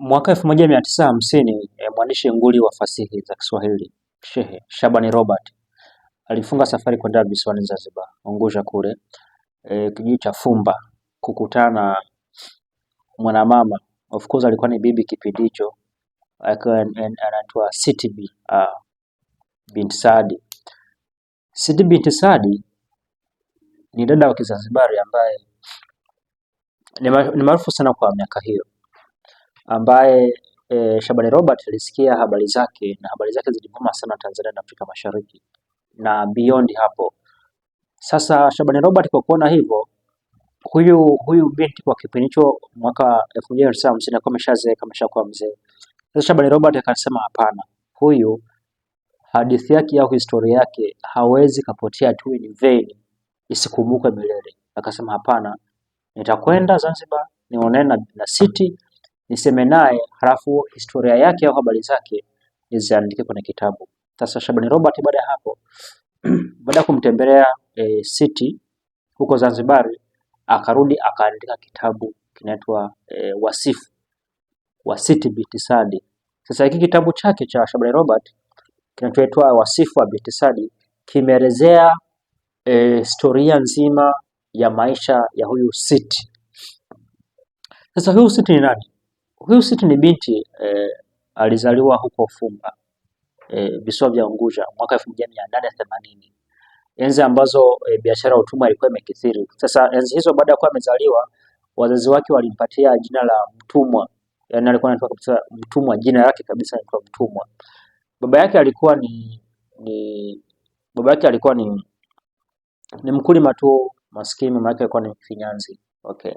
Mwaka 1950 mwandishi nguli wa fasihi za Kiswahili Shehe Shabani Robert alifunga safari kwenda visiwani Zanzibar, Unguja kule kijiji cha Fumba kukutana na mwanamama. Of course alikuwa ni bibi kipindi hicho, anaitwa Siti binti Saadi. Siti binti Saadi ni dada wa Kizanzibari ambaye ni maarufu sana kwa miaka hiyo, ambaye Shabani Robert alisikia habari zake na habari zake zilivuma sana Tanzania na Afrika Mashariki na beyond hapo. Sasa Shabani Robert kwa kuona hivyo, huyu binti kwa kipindi hicho mwaka 1950 alikuwa ameshazeeka, ameshakuwa mzee. Sasa Shabani Robert akasema hapana, huyu hadithi yake au historia yake hawezi kapotea tu in vain, isikumbuke milele. Akasema hapana, nitakwenda Zanzibar nionane na Siti, niseme naye, halafu historia yake au habari zake niziandike kwenye kitabu. Sasa Shabani Robert baada ya hapo baada ya kumtembelea Siti huko Zanzibar, akarudi akaandika kitabu kinaitwa Wasifu wa Siti binti Saadi. Sasa hiki kitabu chake cha Shabani Robert kinachoitwa Wasifu wa binti Saadi kimeelezea historia nzima ya maisha ya huyu Siti. Sasa huyu Siti ni nani? Huyu Siti ni binti alizaliwa huko Fumba, visiwa vya Unguja mwaka 1880, enzi ambazo biashara ya utumwa ilikuwa imekithiri. Sasa enzi hizo, baada ya kuwa amezaliwa, wazazi wake walimpatia jina la mtumwa, yaani alikuwa anaitwa kabisa mtumwa, jina lake kabisa anaitwa mtumwa. Baba yake alikuwa ni mkulima tu maskini, mama yake alikuwa ni mfinyanzi. Okay.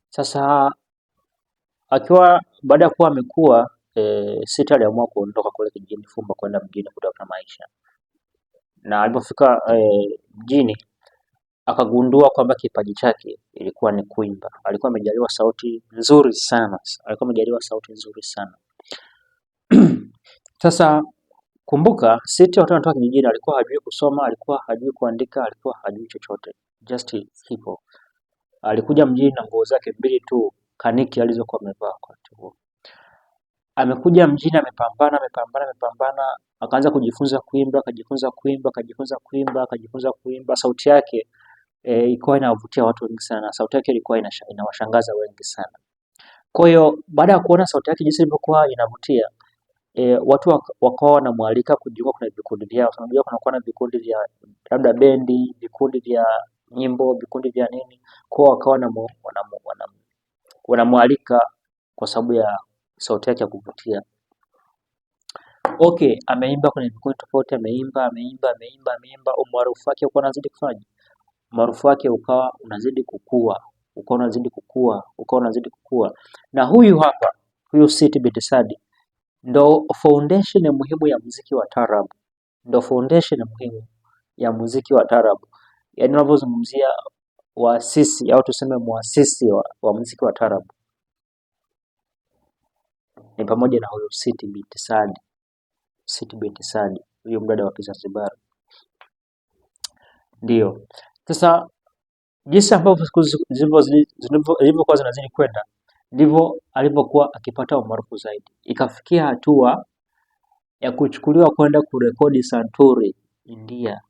Sasa baada ya kuwa amekuwa, Siti aliamua kuondoka kule kijijini Fumba kwenda mjini kutafuta maisha. Na alipofika mjini akagundua kwamba kipaji chake ilikuwa ni kuimba. Alikuwa amejaliwa sauti nzuri sana. Sasa kumbuka, Siti wakati anatoka kijijini alikuwa hajui kusoma, alikuwa hajui kuandika, alikuwa hajui chochote. Just hivyo. Alikuja mjini na nguo zake mbili tu, kaniki alizokuwa amevaa wakati huo. Amekuja mjini amepambana, akaanza kujifunza kuimba. Sauti yake ilikuwa inawavutia watu wengi sana. Sauti yake ilikuwa inawashangaza wengi sana. Kwa hiyo baada ya kuona sauti yake jinsi ilivyokuwa inavutia, watu wakawa wanamwalika kujiunga kwenye vikundi vyao. Unajua kunakuwa na vikundi vya labda bendi, vikundi vya nyimbo, vikundi vya nini. Kwa wakawa wanamwalika kwa sababu ya sauti yake ya kuvutia. Okay, ameimba kwenye vikundi tofauti, ameimba, umaarufu wake ukawa unazidi kufanya. Umaarufu wake ukawa unazidi kukua. Na huyu Siti binti Saadi ndo foundation muhimu ya muziki wa taarabu. Yaani unapozungumzia waasisi au tuseme muasisi wa muziki wa taarabu ni pamoja na huyo Siti binti Saadi, huyo mdada wa Kizanzibari. Ndio. Sasa jinsi ambavyo siku zilivyokuwa zinazidi kwenda, ndivyo alivyokuwa akipata umaarufu zaidi. Ikafikia hatua ya kuchukuliwa kwenda kurekodi Santuri, India.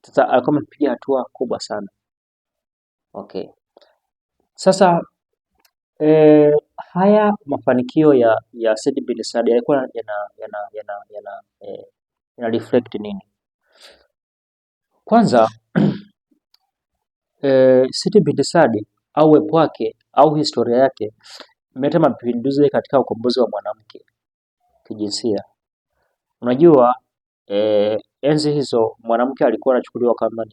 Sasa alikuwa amepiga hatua kubwa sana. Okay. Sasa haya mafanikio ya Siti binti Saadi yalikuwa yana reflect nini? Kwanza Siti binti Saadi au uwepo wake au historia yake imeleta mapinduzi katika ukombozi wa mwanamke kijinsia. Unajua enzi hizo mwanamke alikuwa anachukuliwa kama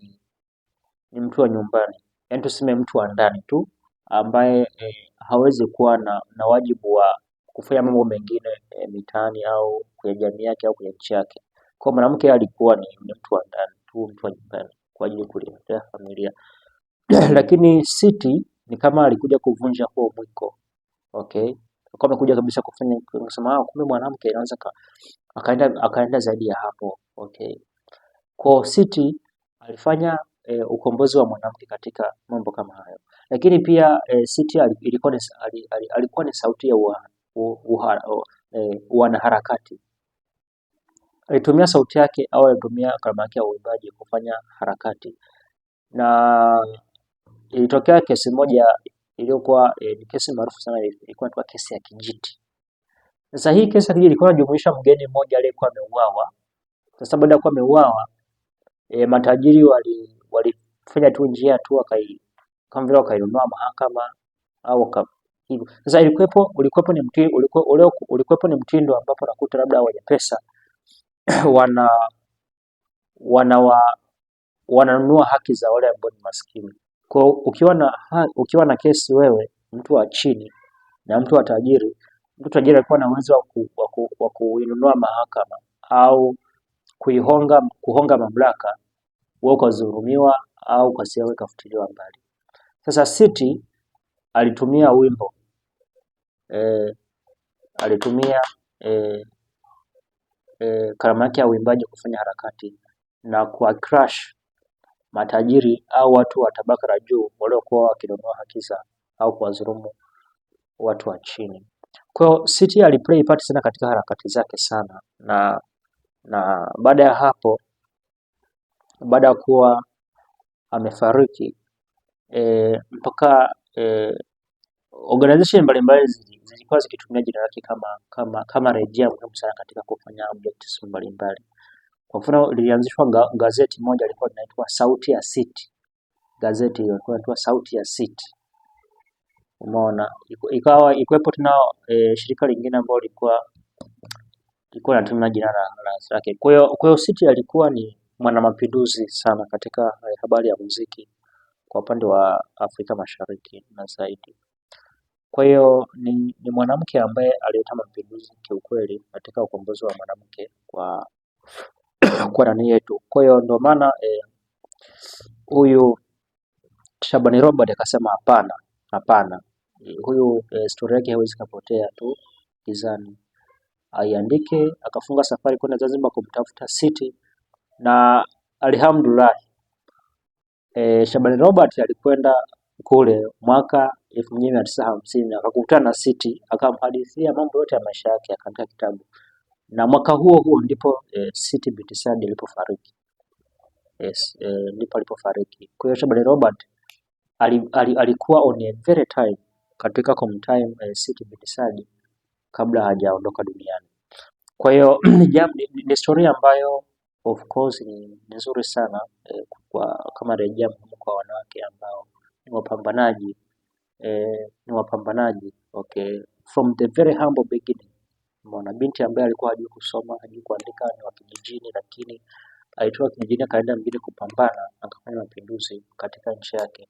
ni mtu wa nyumbani, yaani tuseme mtu wa ndani tu ambaye hawezi kuwa na wajibu wa kufanya mambo mengine mitaani au kwenye jamii yake au kwenye nchi yake. Kwa mwanamke alikuwa ni mtu wa ndani tu, mtu wa nyumbani kwa ajili ya kulea familia. Lakini Siti ni kama alikuja kuvunja huo mwiko. Okay, kwa amekuja kabisa kusema kumbe mwanamke anaweza akaenda zaidi ya hapo. Okay, kwa Siti alifanya ukombozi wa mwanamke katika mambo kama hayo. lakini pia Siti alikuwa ni sauti ya wanaharakati. Alitumia sauti yake au alitumia karama yake ya uimbaji kufanya harakati, na ilitokea kesi moja iliyokuwa ni kesi maarufu sana, ilikuwa ni kesi ya Kijiti. Sasa hii kesi ya Kijiti ilikuwa inajumuisha mgeni mmoja aliyekuwa ameuawa. Sasa baada ya kuwa ameuawa, matajiri walifanya tu njia tu kama vile wakainunua mahakama au hivyo. Sasa ulikuwepo ni mtindo ambapo nakuta labda wenye pesa wananunua haki za wale ambao ni maskini. Kwa ukiwa na kesi wewe, mtu wa chini na mtu wa tajiri, mtu tajiri alikuwa na uwezo wa kuinunua mahakama au kuhonga mamlaka, wewe ukadhulumiwa au kesi yako ikafutiliwa mbali. Sasa Siti alitumia wimbo karama yake ya uimbaji kufanya harakati na kuwa crush matajiri au watu wa tabaka la juu waliokuwa wakinunua haki za au kuwadhulumu watu wa chini. Kwa hiyo Siti aliplay part sana katika harakati zake sana, na baada ya hapo, baada ya kuwa amefariki, mpaka organization mbalimbali zilikuwa zikitumia jina lake kama rejea muhimu sana katika kufanya objectives mbalimbali. Kwa mfano, lilianzishwa gazeti moja lilikuwa linaitwa Sauti ya Siti. Gazeti hilo lilikuwa linaitwa Sauti ya Siti. Umeona, ikuwepo tena shirika lingine ambalo lilikuwa linatumia jina lake. Kwa hiyo Siti alikuwa ni mwanamapinduzi sana katika habari ya muziki kwa upande wa Afrika Mashariki na zaidi. Kwa hiyo ni mwanamke ambaye alileta mapinduzi kiukweli katika ukombozi wa mwanamke kwa ndani yetu. Kwa hiyo ndio maana huyu Shabani Robert akasema hapana, huyu story yake haiwezi kupotea tu gizani, aiandike. Akafunga safari kwenda Zanzibar kumtafuta Siti, na alhamdulillah Shabani Robert alikwenda kule mwaka 1950 akakutana na Siti, akamhadithia mambo yote ya maisha yake, akaandika kitabu. Na mwaka huo ndipo Siti binti Said alipofariki. Ndipo alipofariki. Kwa hiyo Shabani Robert alikuwa on a very time katika kumtime Siti binti Said kabla hajaondoka duniani. Kwa hiyo ni historia ambayo of course ni nzuri sana kama rejea kwa wanawake ambao ni wapambanaji okay, from the very humble beginning. Mwana binti ambaye alikuwa hajui kusoma, hajui kuandika, ni wa kijijini, lakini alitoka kijijini akaenda mjini kupambana, akafanya mapinduzi katika nchi yake,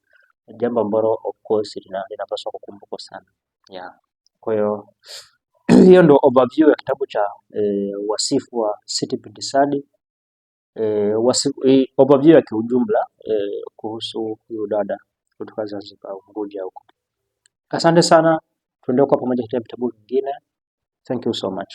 jambo ambalo of course linapaswa kukumbukwa sana. Kwa hiyo hiyo ndo overview ya kitabu cha wasifu wa Siti binti Said, overview ya kiujumla kuhusu huyu dada kutoka Zanzibar Unguja huko. Asante sana, tuendelee kwa pamoja katika vitabu vingine. Thank you so much.